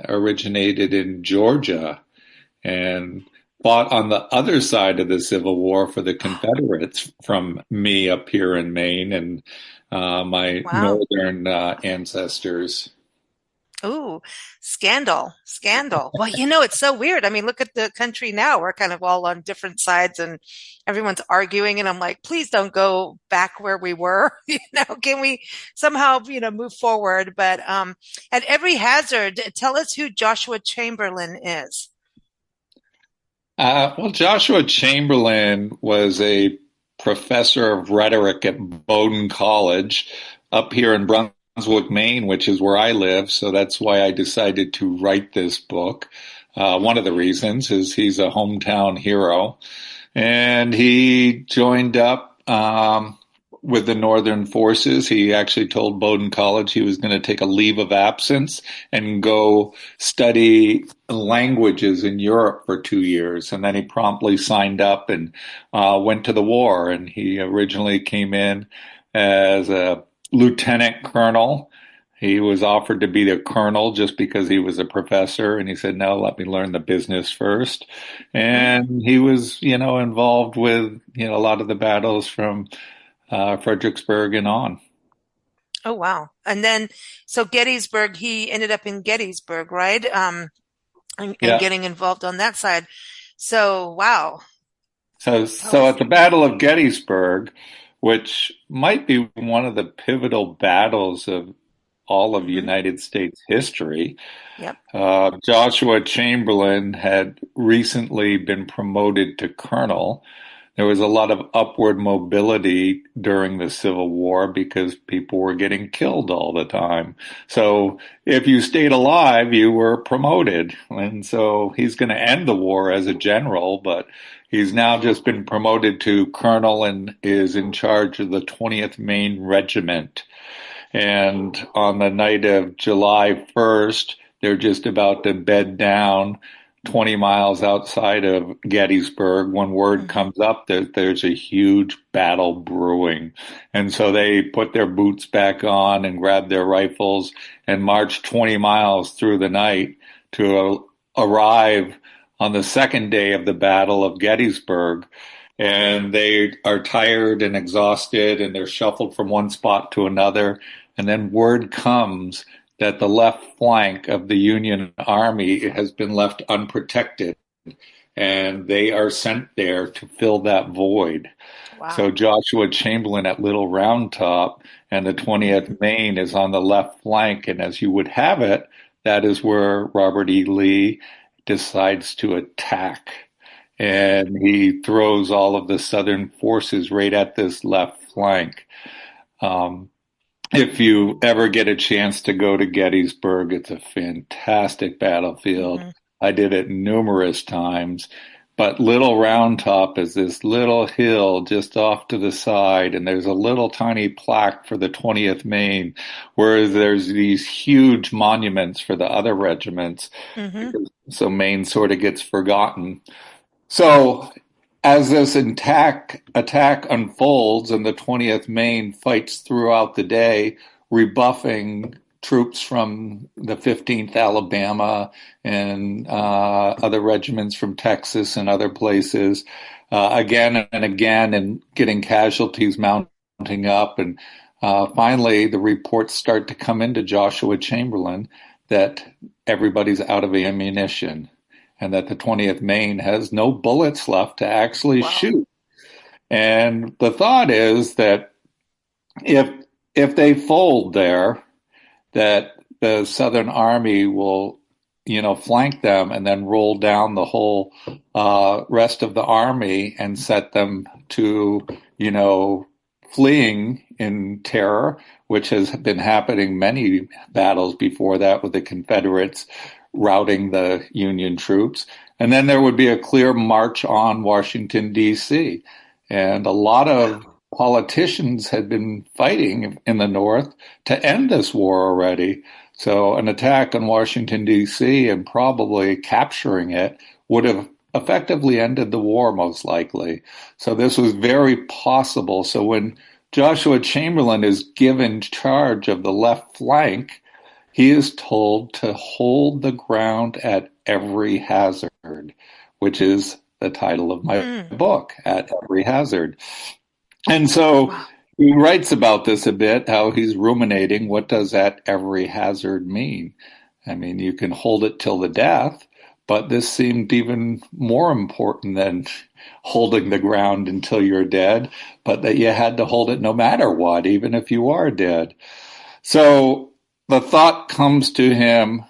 [SPEAKER 3] originated in Georgia and fought on the other side of the Civil War for the Confederates from me up here in Maine and my
[SPEAKER 1] Wow.
[SPEAKER 3] northern ancestors.
[SPEAKER 1] Ooh, scandal, scandal. Well, it's so weird. I mean, look at the country now. We're kind of all on different sides and everyone's arguing. And I'm like, please don't go back where we were. Can we somehow, move forward? But at every hazard, tell us who Joshua Chamberlain is.
[SPEAKER 3] Well, Joshua Chamberlain was a professor of rhetoric at Bowdoin College up here in Brunswick, Maine, which is where I live. So that's why I decided to write this book. One of the reasons is he's a hometown hero. And he joined up with the Northern forces. He actually told Bowdoin College he was going to take a leave of absence and go study languages in Europe for 2 years. And then he promptly signed up and went to the war. And he originally came in as a lieutenant colonel. He was offered to be the colonel just because he was a professor, and he said, "No, let me learn the business first." And he was, involved with, a lot of the battles from Fredericksburg and on.
[SPEAKER 1] Oh, wow. And then, so Gettysburg, he ended up in Gettysburg, right? And
[SPEAKER 3] Yeah.
[SPEAKER 1] getting involved on that side. So, wow. Tell
[SPEAKER 3] So
[SPEAKER 1] us.
[SPEAKER 3] at the Battle of Gettysburg, which might be one of the pivotal battles of all of
[SPEAKER 1] Hmm.
[SPEAKER 3] United States history,
[SPEAKER 1] Yep.
[SPEAKER 3] Joshua Chamberlain had recently been promoted to colonel. There was a lot of upward mobility during the Civil War because people were getting killed all the time. So if you stayed alive, you were promoted. And so he's going to end the war as a general, but he's now just been promoted to colonel and is in charge of the 20th Maine Regiment. And on the night of July 1st, they're just about to bed down 20 miles outside of Gettysburg when word
[SPEAKER 1] Hmm.
[SPEAKER 3] comes up that there's a huge battle brewing. And so they put their boots back on and grab their rifles and march 20 miles through the night to arrive on the second day of the Battle of Gettysburg. And they are tired and exhausted and they're shuffled from one spot to another. And then word comes that the left flank of the Union Army has been left unprotected, and they are sent there to fill that void.
[SPEAKER 1] Wow.
[SPEAKER 3] So Joshua Chamberlain at Little Round Top and the
[SPEAKER 1] Hmm.
[SPEAKER 3] 20th Maine is on the left flank, and as you would have it, that is where Robert E. Lee decides to attack. And he throws all of the Southern forces right at this left flank. Um, if you ever get a chance to go to Gettysburg, it's a fantastic battlefield.
[SPEAKER 1] Hmm.
[SPEAKER 3] I did it numerous times. But Little Round Top is this little hill just off to the side, and there's a little tiny plaque for the 20th Maine, whereas there's these huge monuments for the other regiments.
[SPEAKER 1] Hmm.
[SPEAKER 3] So Maine sort of gets forgotten. So as this attack unfolds and the 20th Maine fights throughout the day, rebuffing troops from the 15th Alabama and other regiments from Texas and other places, again and again, and getting casualties mounting up. And finally, the reports start to come into Joshua Chamberlain that everybody's out of ammunition and that the 20th Maine has no bullets left to actually
[SPEAKER 1] Wow.
[SPEAKER 3] shoot. And the thought is that if if they fold there, that the Southern Army will, flank them and then roll down the whole rest of the army and set them to, fleeing in terror, which has been happening many battles before that with the Confederates routing the Union troops. And then there would be a clear march on Washington, D.C. And a lot of politicians had been fighting in the North to end this war already. So an attack on Washington, D.C. and probably capturing it would have effectively ended the war, most likely. So this was very possible. So when Joshua Chamberlain is given charge of the left flank, he is told to hold the ground at every hazard, which is the title of my
[SPEAKER 1] Mm.
[SPEAKER 3] book, At Every Hazard. And so
[SPEAKER 1] Wow.
[SPEAKER 3] he writes about this a bit, how he's ruminating, what does at every hazard mean? I mean, you can hold it till the death, but this seemed even more important than holding the ground until you're dead, but that you had to hold it no matter what, even if you are dead. So the thought comes to him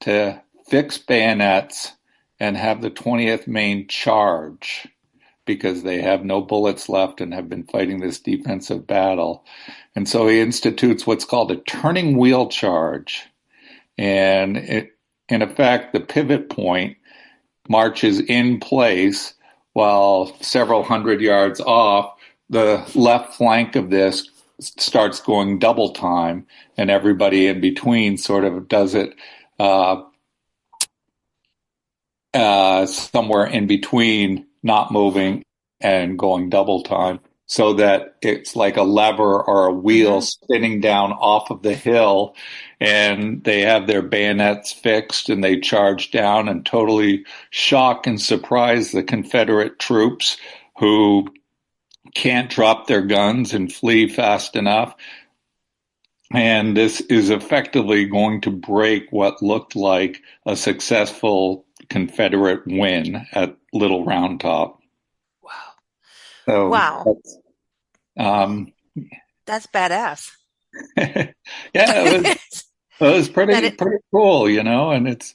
[SPEAKER 3] to fix bayonets and have the 20th Maine charge because they have no bullets left and have been fighting this defensive battle. And so he institutes what's called a turning wheel charge. And in effect, the pivot point marches in place while several hundred yards off, the left flank of this starts going double time, and everybody in between sort of does it somewhere in between not moving and going double time, so that it's like a lever or a wheel spinning down off of the hill, and they have their bayonets fixed and they charge down and totally shock and surprise the Confederate troops who can't drop their guns and flee fast enough. And this is effectively going to break what looked like a successful Confederate win at Little Round Top.
[SPEAKER 1] Wow.
[SPEAKER 3] So
[SPEAKER 1] Wow.
[SPEAKER 3] um,
[SPEAKER 1] That's badass.
[SPEAKER 3] yeah, it was pretty cool, you know, and it's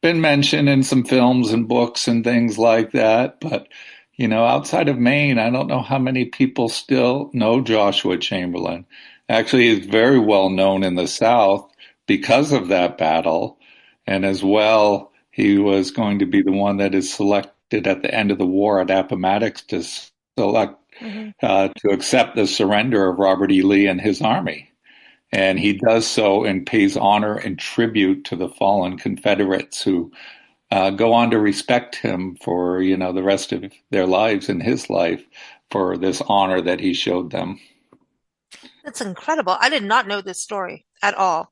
[SPEAKER 3] been mentioned in some films and books and things like that. But, you know, outside of Maine, I don't know how many people still know Joshua Chamberlain. Actually, he's very well known in the South because of that battle. And as well, he was going to be the one that is selected at the end of the war at Appomattox to select to accept the surrender of Robert E. Lee and his army. And he does so and pays honor and tribute to the fallen Confederates who go on to respect him for, you know, the rest of their lives and his life for this honor that he showed them.
[SPEAKER 1] That's incredible. I did not know this story at all.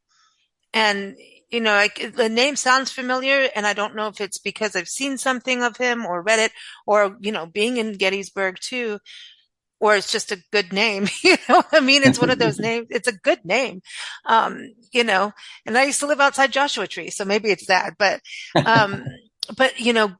[SPEAKER 1] And, you know, the name sounds familiar, and I don't know if it's because I've seen something of him or read it, or, you know, being in Gettysburg too, or it's just a good name. You know, I mean, it's one of those names. It's a good name. You know, and I used to live outside Joshua Tree, so maybe it's that. But, you know,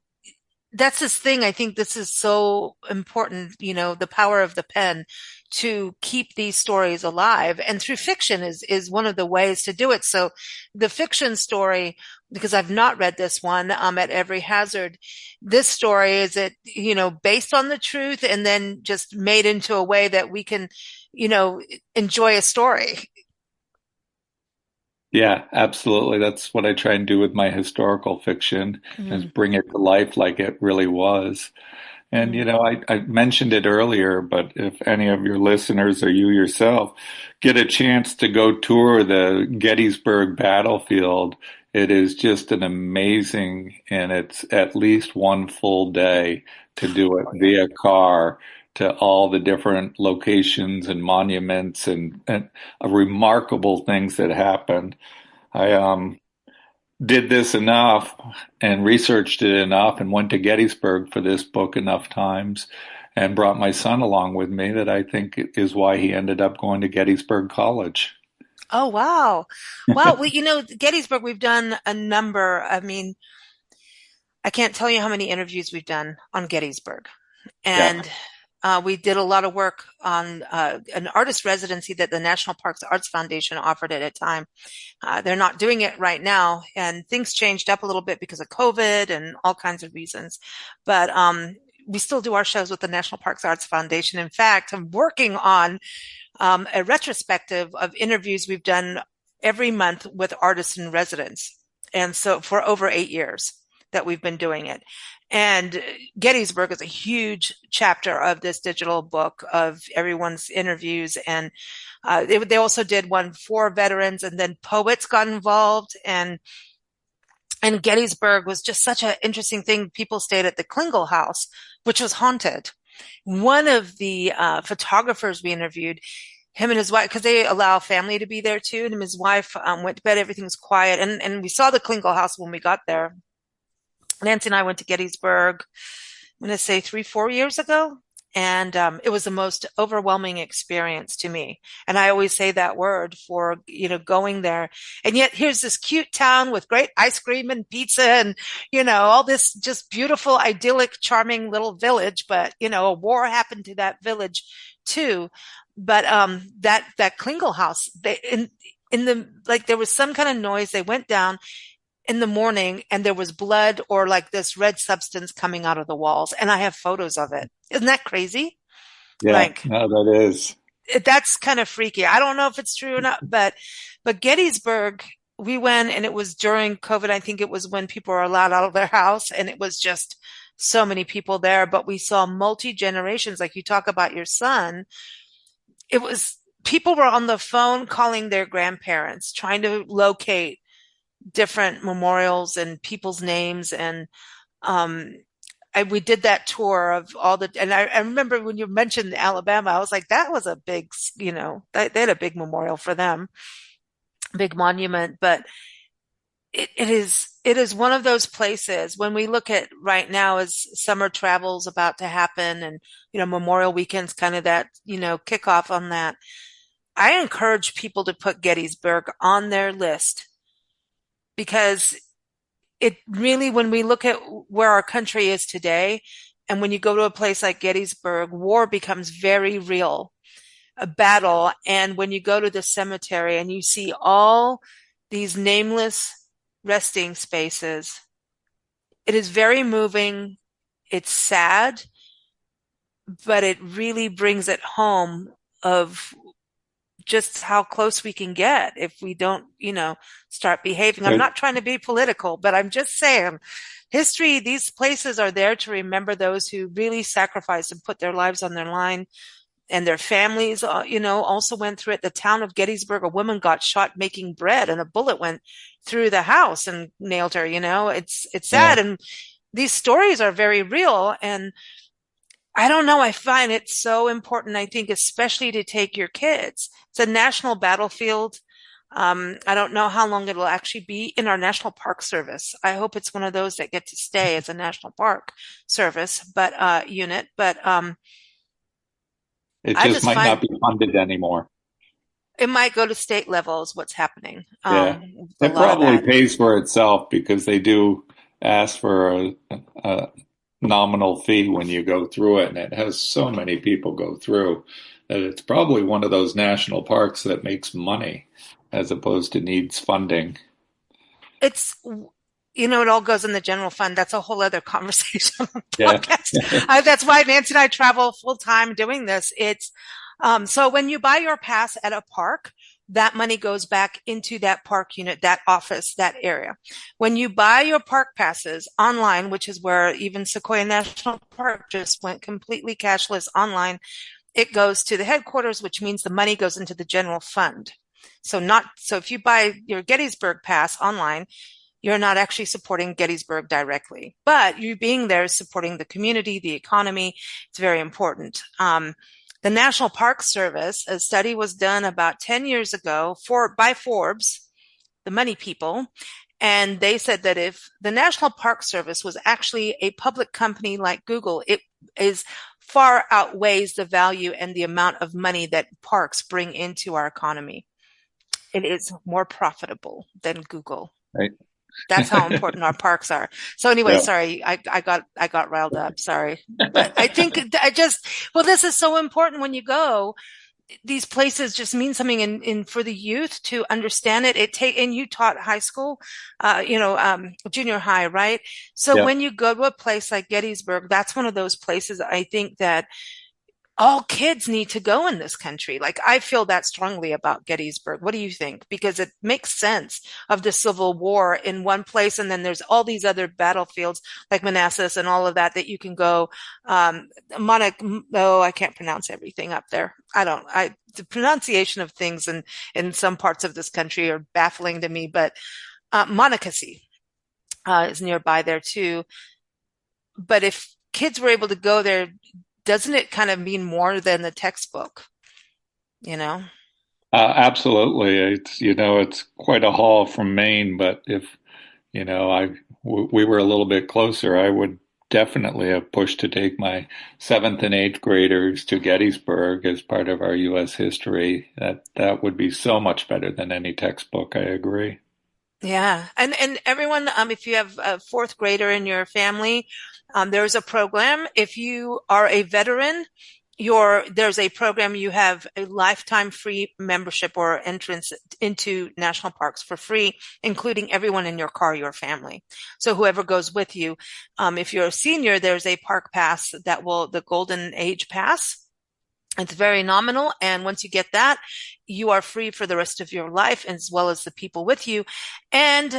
[SPEAKER 1] that's this thing. I think this is so important, you know, the power of the pen to keep these stories alive. And through fiction is one of the ways to do it. So the fiction story, because I've not read this one, at every hazard, this story, is it, you know, based on the truth and then just made into a way that we can, you know, enjoy a story.
[SPEAKER 3] Yeah, absolutely. That's what I try and do with my historical fiction, is bring it to life like it really was. And, you know, I mentioned it earlier, but if any of your listeners or you yourself get a chance to go tour the Gettysburg battlefield, it is just an amazing, and it's at least one full day to do it via car to all the different locations and monuments and remarkable things that happened. I did this enough and researched it enough and went to Gettysburg for this book enough times and brought my son along with me that I think is why he ended up going to Gettysburg College.
[SPEAKER 1] Oh, wow. Wow. Well, you know, Gettysburg, we've done a number. I mean, I can't tell you how many interviews we've done on Gettysburg.
[SPEAKER 3] Yeah.
[SPEAKER 1] And we did a lot of work on an artist residency that the National Parks Arts Foundation offered at a time. They're not doing it right now, and things changed up a little bit because of COVID and all kinds of reasons. But we still do our shows with the National Parks Arts Foundation. In fact, I'm working on a retrospective of interviews we've done every month with artists in residence. And so for over 8 years that we've been doing it. And Gettysburg is a huge chapter of this digital book of everyone's interviews. And they also did one for veterans, and then poets got involved. And Gettysburg was just such an interesting thing. People stayed at the Klingel House, which was haunted. One of the photographers we interviewed, him and his wife, because they allow family to be there too, and his wife went to bed. Everything was quiet. And we saw the Klingel House when we got there. Nancy and I went to Gettysburg, I'm going to say 3-4 years ago. And it was the most overwhelming experience to me. And I always say that word for, going there. And yet here's this cute town with great ice cream and pizza and, all this just beautiful, idyllic, charming little village. But, a war happened to that village too. But that Klingel house, in the like there was some kind of noise. They went down in the morning and there was blood or like this red substance coming out of the walls. And I have photos of it. Isn't that crazy?
[SPEAKER 3] Yeah,
[SPEAKER 1] Like
[SPEAKER 3] no, that is.
[SPEAKER 1] that's kind of freaky. I don't know if it's true or not, but Gettysburg, we went and it was during COVID. I think it was when people were allowed out of their house and it was just so many people there, but we saw multi generations. Like you talk about your son, it was people were on the phone calling their grandparents, trying to locate different memorials and people's names. And um, we did that tour of all and I remember when you mentioned Alabama, I was like, that was a big, they had a big memorial for them, big monument. But it is one of those places when we look at right now as summer travel's about to happen and, Memorial Weekend's kind of that, kickoff on that. I encourage people to put Gettysburg on their list because it really, when we look at where our country is today, and when you go to a place like Gettysburg, war becomes very real, a battle. And when you go to the cemetery and you see all these nameless resting spaces, it is very moving. It's sad, but it really brings it home of just how close we can get if we don't, start behaving. I'm
[SPEAKER 3] Right.
[SPEAKER 1] not trying to be political, but I'm just saying history, these places are there to remember those who really sacrificed and put their lives on their line and their families, also went through it. The town of Gettysburg, a woman got shot making bread and a bullet went through the house and nailed her, it's
[SPEAKER 3] Yeah.
[SPEAKER 1] sad. And these stories are very real. And I don't know. I find it so important, I think, especially to take your kids. It's a national battlefield. I don't know how long it'll actually be in our National Park Service. I hope it's one of those that get to stay as a National Park Service, but unit. But
[SPEAKER 3] It
[SPEAKER 1] I
[SPEAKER 3] just
[SPEAKER 1] just
[SPEAKER 3] might not
[SPEAKER 1] find
[SPEAKER 3] be funded anymore.
[SPEAKER 1] it might go to state level is what's happening.
[SPEAKER 3] Yeah.
[SPEAKER 1] A
[SPEAKER 3] It
[SPEAKER 1] lot of
[SPEAKER 3] probably
[SPEAKER 1] that.
[SPEAKER 3] pays for itself because they do ask for a nominal fee when you go through it, and it has so many people go through that it's probably one of those national parks that makes money as opposed to needs funding.
[SPEAKER 1] It's it all goes in the general fund. That's a whole other conversation on the
[SPEAKER 3] Yeah.
[SPEAKER 1] podcast. That's why Nancy and I travel full time doing this. It's so when you buy your pass at a park, that money goes back into that park unit, that office, that area. When you buy your park passes online, which is where even Sequoia National Park just went completely cashless online, it goes to the headquarters, which means the money goes into the general fund. So if you buy your Gettysburg pass online, you're not actually supporting Gettysburg directly, but you being there is supporting the community, the economy. It's very important. The National Park Service, a study was done about 10 years ago by Forbes, the money people, and they said that if the National Park Service was actually a public company like Google, it is far outweighs the value and the amount of money that parks bring into our economy. It is more profitable than Google.
[SPEAKER 3] Right.
[SPEAKER 1] That's how important our parks are. So anyway,
[SPEAKER 3] Yeah.
[SPEAKER 1] sorry, I got riled up. Sorry. But I think well, this is so important when you go. These places just mean something in for the youth to understand it. And you taught high school, junior high, right? So
[SPEAKER 3] Yeah.
[SPEAKER 1] when you go to a place like Gettysburg, that's one of those places I think that all kids need to go in this country. Like I feel that strongly about Gettysburg. What do you think? Because it makes sense of the Civil War in one place, and then there's all these other battlefields like Manassas and all of that you can go. I can't pronounce everything up there. The pronunciation of things in some parts of this country are baffling to me. But Monocacy is nearby there too. But if kids were able to go there, doesn't it kind of mean more than the textbook, you know?
[SPEAKER 3] Absolutely. It's quite a haul from Maine, but if, we were a little bit closer, I would definitely a push to take my seventh and eighth graders to Gettysburg as part of our U.S. history. That would be so much better than any textbook. I agree.
[SPEAKER 1] Yeah. And everyone, if you have a fourth grader in your family, there's a program. If you are a veteran, there's a program, you have a lifetime free membership or entrance into national parks for free, including everyone in your car, your family. So whoever goes with you, if you're a senior, there's a park pass the Golden Age Pass. It's very nominal. And once you get that, you are free for the rest of your life, as well as the people with you. And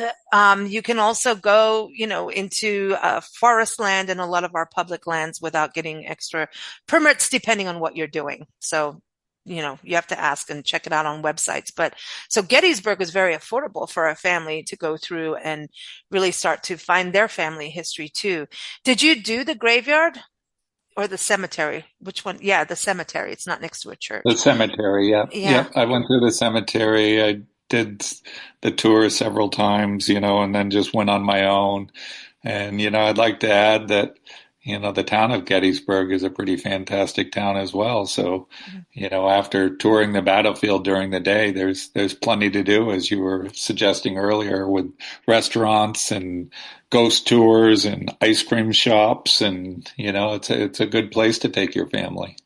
[SPEAKER 1] you can also go, into forest land and a lot of our public lands without getting extra permits, depending on what you're doing. So, you have to ask and check it out on websites. But so Gettysburg is very affordable for a family to go through and really start to find their family history too. Did you do the graveyard? Or the cemetery? Which one? Yeah, the cemetery. It's not next to a church.
[SPEAKER 3] The cemetery, yeah.
[SPEAKER 1] Yeah.
[SPEAKER 3] I went through the cemetery. I did the tour several times, and then just went on my own. And, I'd like to add that, the town of Gettysburg is a pretty fantastic town as well. So, after touring the battlefield during the day, there's plenty to do, as you were suggesting earlier, with restaurants and ghost tours and ice cream shops. And, it's a good place to take your family.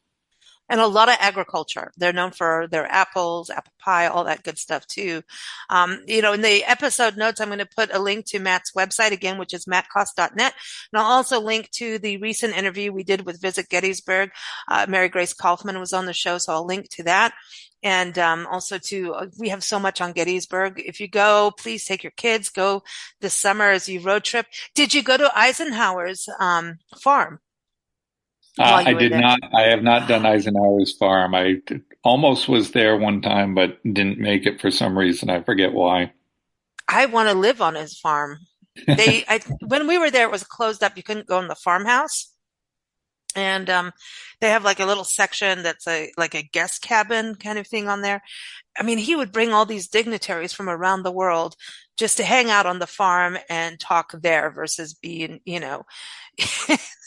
[SPEAKER 1] And a lot of agriculture. They're known for their apples, apple pie, all that good stuff too. In the episode notes, I'm going to put a link to Matt's website again, which is mattcost.net. And I'll also link to the recent interview we did with Visit Gettysburg. Mary Grace Kaufman was on the show, so I'll link to that. And also we have so much on Gettysburg. If you go, please take your kids. Go this summer as you road trip. Did you go to Eisenhower's farm?
[SPEAKER 3] I did not. I have not done Eisenhower's farm. I almost was there one time, but didn't make it for some reason. I forget why.
[SPEAKER 1] I want to live on his farm. When we were there, it was closed up. You couldn't go in the farmhouse. And they have like a little section that's like a guest cabin kind of thing on there. I mean, he would bring all these dignitaries from around the world just to hang out on the farm and talk there versus being,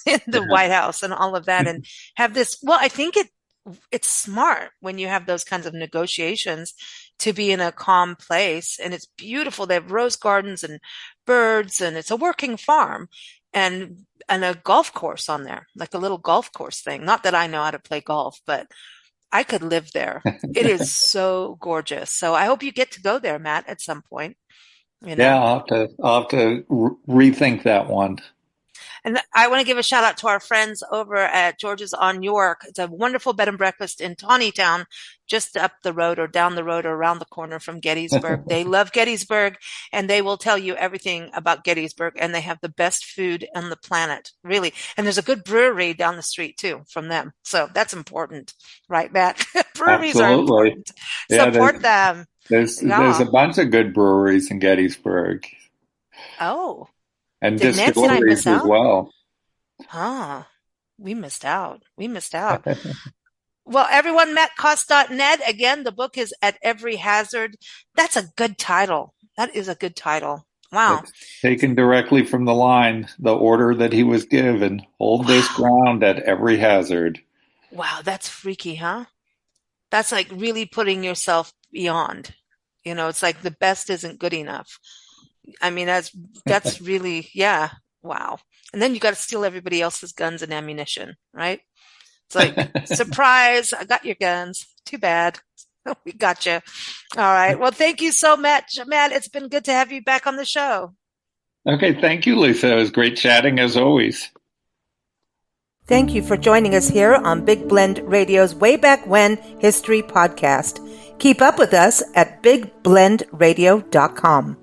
[SPEAKER 1] in the White House and all of that, and have this. Well, I think it's smart when you have those kinds of negotiations to be in a calm place, and it's beautiful. They have rose gardens and birds, and it's a working farm and a golf course on there, like a little golf course thing. Not that I know how to play golf, but I could live there. It is so gorgeous. So I hope you get to go there, Matt, at some point.
[SPEAKER 3] Yeah, I'll have to rethink that one.
[SPEAKER 1] And I want to give a shout out to our friends over at George's on York. It's a wonderful bed and breakfast in Tawnytown, just up the road or down the road or around the corner from Gettysburg. They love Gettysburg, and they will tell you everything about Gettysburg, and they have the best food on the planet, really. And there's a good brewery down the street too from them. So that's important, right, Matt? Breweries
[SPEAKER 3] Absolutely.
[SPEAKER 1] are important. Support them.
[SPEAKER 3] There's a bunch of good breweries in Gettysburg.
[SPEAKER 1] Oh.
[SPEAKER 3] And
[SPEAKER 1] Did Nancy and I
[SPEAKER 3] distilleries
[SPEAKER 1] miss out?
[SPEAKER 3] as well.
[SPEAKER 1] We missed out. Well, everyone, mattcost.net. Again, the book is At Every Hazard. That's a good title. That is a good title. Wow.
[SPEAKER 3] It's taken directly from the line, the order that he was given. Hold this ground at every hazard.
[SPEAKER 1] Wow, that's freaky, huh? That's like really putting yourself beyond. It's like the best isn't good enough. I mean, that's really, yeah. Wow. And then you got to steal everybody else's guns and ammunition, right? It's like, surprise, I got your guns. Too bad. We got you. All right. Well, thank you so much, Matt. It's been good to have you back on the show.
[SPEAKER 3] Okay. Thank you, Lisa. It was great chatting as always.
[SPEAKER 1] Thank you for joining us here on Big Blend Radio's Way Back When History Podcast. Keep up with us at bigblendradio.com.